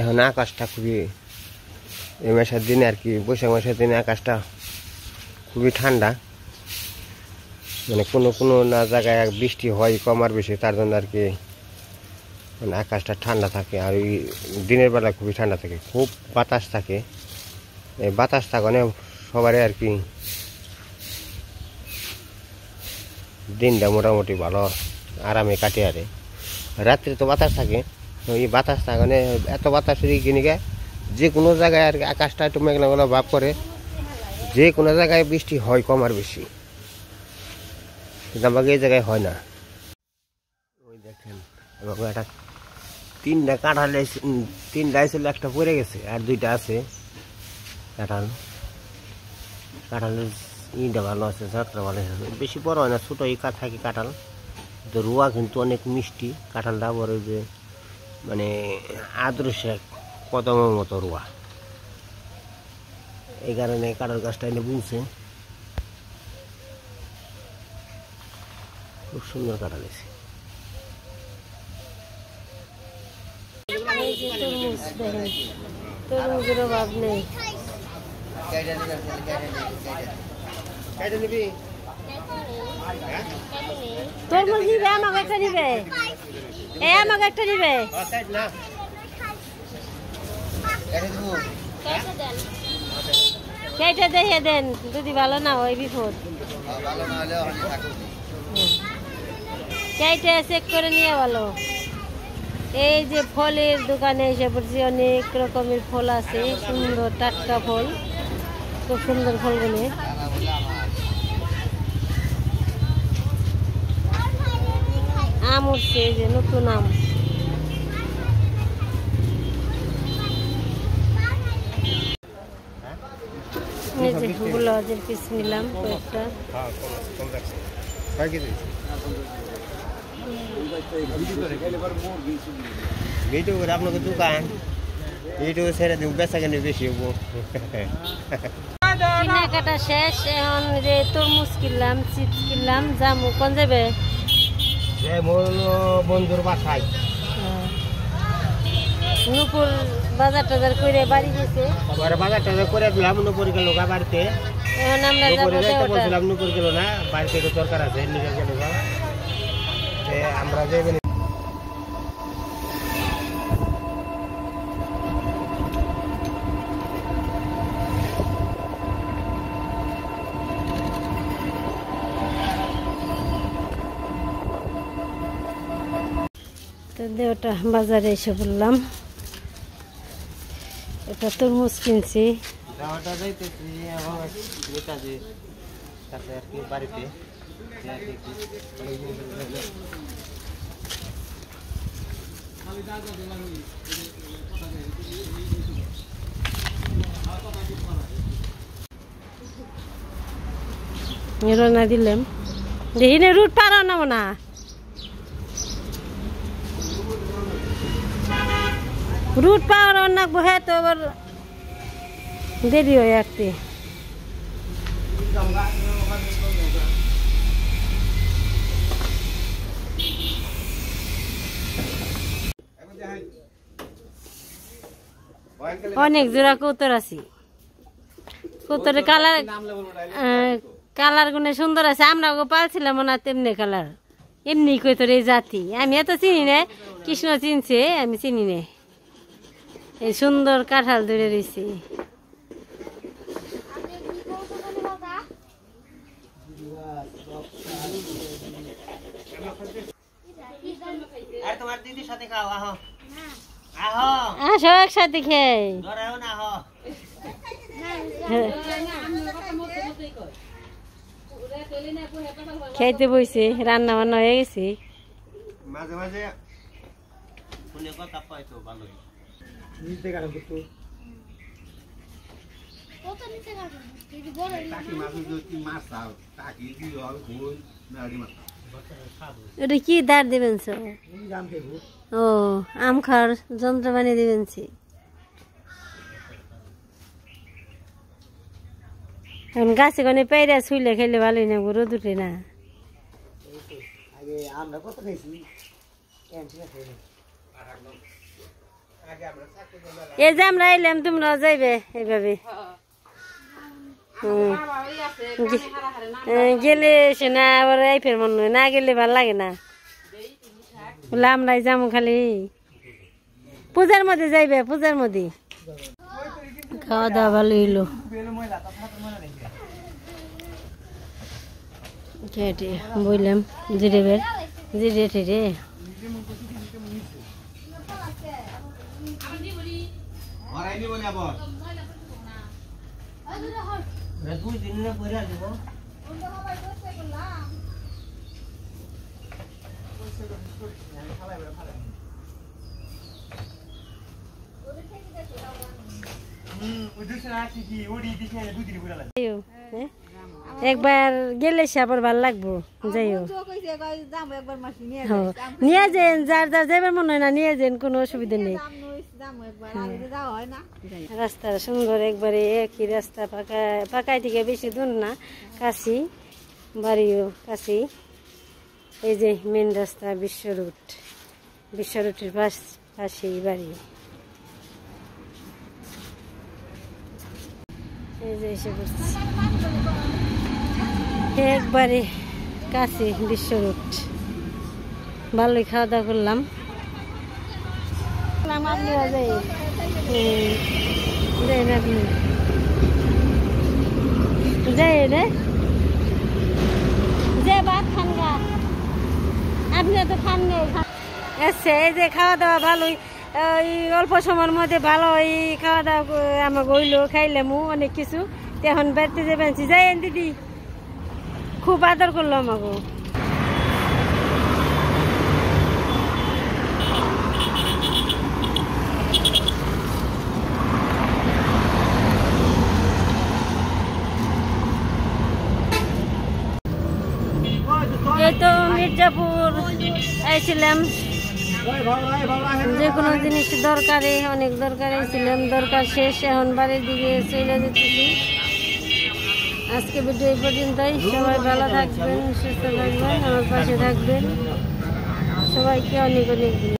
এখন আকাশটা খুবই এই মাসের দিনে আর কি, বৈশাখ মাসের দিনে আকাশটা খুবই ঠান্ডা, মানে কোনো কোনো না জায়গায় বৃষ্টি হয় কম আর বেশি, তার জন্য আর কি মানে আকাশটা ঠান্ডা থাকে। আর ওই দিনের বেলা খুবই ঠান্ডা থাকে, খুব বাতাস থাকে। এই বাতাস থাকলে সবারই আর কি দিনটা মোটামুটি ভালো আরামে কাটে। আরে রাত্রে তো বাতাস থাকে, ওই বাতাস থাকলে এত বাতাস কিনে গে যে কোনো জায়গায় আর কি আকাশটা একটু মেঘলা মেঘলা ভাব করে, যে কোনো জায়গায় বৃষ্টি হয় কম আর বেশি, কিন্তু আমাকে এই জায়গায় হয় না। ওই দেখেন একটা তিনটা কাঁঠাল, তিনটা ছিল, একটা পড়ে গেছে আর দুইটা আছে। কাঁঠালের ইটা ভালো আছে, যাত্রা ভালো আছে, বেশি বড় হয় না, ছোটো থাকে কাঁঠাল। তো রোয়া কিন্তু অনেক মিষ্টি কাঁঠালটা, বড় যে মানে আদর্শে কদমের মতো রোয়া, এই কারণে কাঁঠাল গাছটা এনে বুনছে। খুব সুন্দর কাঁঠাল আছে। তরমুজের অভাব নেই। তরমুজ নিবে, আমাকে একটা নিবে, আমাকে একটা নিবে। কেটে দিয়ে দেন, যদি ভালো না হয় বিপদ। কেটে চেক করে নিয়ে ভালো। এই যে ফলের দোকানে এসে পড়ছি, অনেক রকমের ফল আছে, সুন্দর টাটকা ফল, খুব সুন্দর ফলগুলো। আম উঠছে, এই যে নতুন আম। এই যে ব্লাউজের পিস নিলাম কয়েকটা। আপনাকে দোকান এইটুকু ছেড়ে দিব, বেচা কেন বেশি হবো। কেনাকাটা শেষ, এখন যে তরমুজ কিনলাম, চিপস কিনলাম, জামু। কোন যাবে? বন্ধুর বাসায়। নুপুর বাজার টাজার করে বাড়ি গেছে, বাজার টাজার করে দিলাম। নুপুর গেল বাড়িতে, এখন আমরা যাবো। বলছিলাম নুপুর গেল না, বাড়িতে একটু দরকার আছে, নিজে গেল। আমরা যাই তো দেওটা বাজারে এসে বললাম, এটা তরমুজ কিনছি। বাড়িতে রওনা দিলাম, দেখি না রুট পার না মনে। রুট পাওয়ার অনেক বহে, তো আবার দেরি হয় আসতে। অনেক জোড়া কৌতর আছে, কৌতরের কালার কালার গুলো সুন্দর আছে। আমরা পালছিলাম না তেমনি কালার, এমনি কৌতর এই জাতি। আমি এত চিনি না, কৃষ্ণ চিনছে, আমি চিনি না। এই সুন্দর কাঁঠাল ধরে রয়েছে। আসো একসাথে খেয়ে। খেতে বইছে, রান্না বান্না হয়ে গেছে। মাঝে মাঝে শুনে কথা পাই তো ভালো নিতে গেলাম একটু কত নিতে গেলাম এই বড় টাকি মাছ যদি মাছ দাও টাকি দিও আর কই নাড়ি মাছ এটা কি দাঁড় দিবেন স্যার? ও আম খাওয়ার যন্ত্র বানিয়ে দিবেন। এখন গাছে কোনে পেয়ারা শুইলে খেলে ভালোই না, রোদ উঠে না। আগে আমরা কত খাইছি এই যে আমরা এলাম তোমরা যাইবে এইভাবে গেলে সে না আবার আইফের মনে হয় না গেলে ভাল লাগে না বলে আমরাই যাবো খালি পূজার মধ্যে যাইবে পূজার মধ্যে খাওয়া দাওয়া ভালো হইলো বললাম জিরে বের জিরে টিরে একবার গেলে সে আবার ভাল লাগবো যাইও নিয়ে যান যার যার যাইবার মনে হয় না নিয়ে যান কোনো অসুবিধা নেই রাস্তা সুন্দর একবারে একই রাস্তা পাকা পাকাই থেকে বেশি দূর না কাছি বাড়িও কাছি এই যে মেন রাস্তা বিশ্ব রুটের পাশেই বাড়ি এই যে এসে পড়ছি একবারে কাছে বিশ্ব রুট ভালোই খাওয়া দাওয়া করলাম আপনিও যাই আপনি যাই রে যে ভাত খান গা আপনি তো খান নেই আচ্ছা এই যে খাওয়া দাওয়া ভালোই ওই অল্প সময়ের মধ্যে ভালো ওই খাওয়া দাওয়া আমাকে হইলো খাইলামও অনেক কিছু এখন বাড়িতে যাবেন যাই দিদি খুব আদর করলো আমাকে এই তো মির্জাপুর আইছিলাম যে কোনো জিনিস দরকারে অনেক দরকারে ছিলাম দরকার শেষ এখন বাড়ির দিকে চলে যেতেছি আজকে ভিডিও এই পর্যন্তই সবাই ভালো থাকবেন সুস্থ থাকবেন আমার পাশে থাকবেন সবাইকে অনেক অনেক